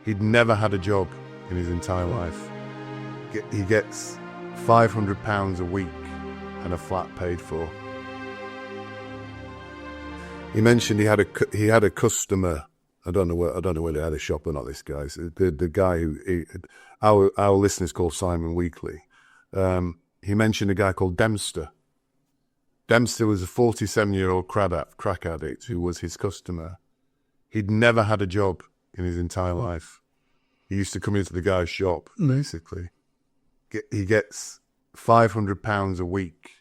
He'd never had a job in his entire life. He gets £500 a week and a flat paid for. He mentioned he had a customer. I don't know whether he had a shop or not. This guy, the guy our listeners call Simon Weekly. He mentioned a guy called Dempster. Dempster was a 47-year-old crack addict who was his customer. He'd never had a job in his entire life. He used to come into the guy's shop, basically. He gets £500 a week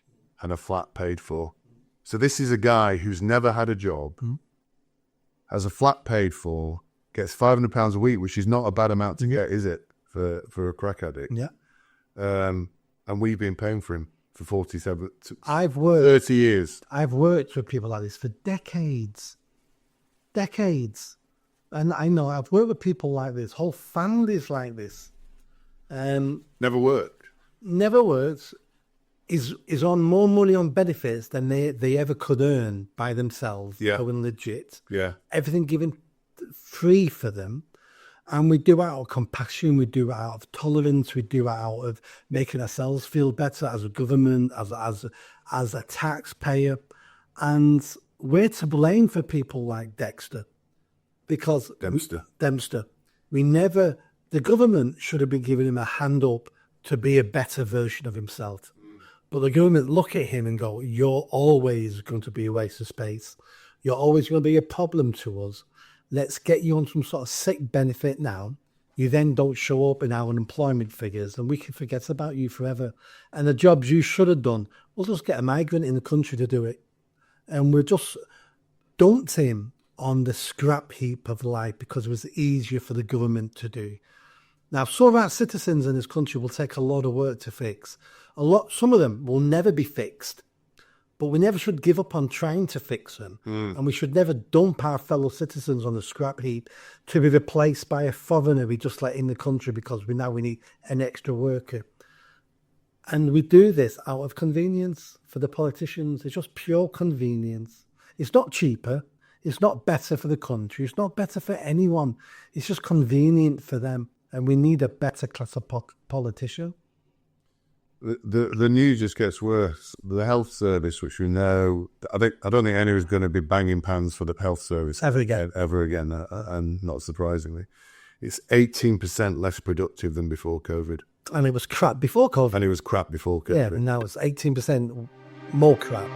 and a flat paid for. So this is a guy who's never had a job, has a flat paid for, gets £500 a week, which is not a bad amount to get, is it, for a crack addict? Yeah. And we've been paying for him for 30 years. I've worked with people like this for decades. And I know I've worked with people like this, whole families like this. Never worked. Never worked. Is on more money on benefits than they ever could earn by themselves. Yeah. Going legit. Yeah. Everything given free for them. And we do it out of compassion, we do it out of tolerance, we do it out of making ourselves feel better as a government, as a taxpayer. And we're to blame for people like Dempster. Because Dempster. The government should have been giving him a hand up to be a better version of himself. But the government look at him and go, you're always going to be a waste of space. You're always going to be a problem to us. Let's get you on some sort of sick benefit now. You then don't show up in our unemployment figures and we can forget about you forever. And the jobs you should have done, we'll just get a migrant in the country to do it. And we'll just dump him on the scrap heap of life because it was easier for the government to do. Now, some of our citizens in this country will take a lot of work to fix. Some of them will never be fixed. But we never should give up on trying to fix them. And we should never dump our fellow citizens on the scrap heap to be replaced by a foreigner we just let in the country because we need an extra worker. And we do this out of convenience for the politicians. It's just pure convenience. It's not cheaper. It's not better for the country. It's not better for anyone. It's just convenient for them. And we need a better class of politician. The news just gets worse. The health service, which we know, I don't think anyone's going to be banging pans for the health service ever again, and not surprisingly, it's 18% less productive than before COVID. And it was crap before COVID. Yeah, and now it's 18% more crap.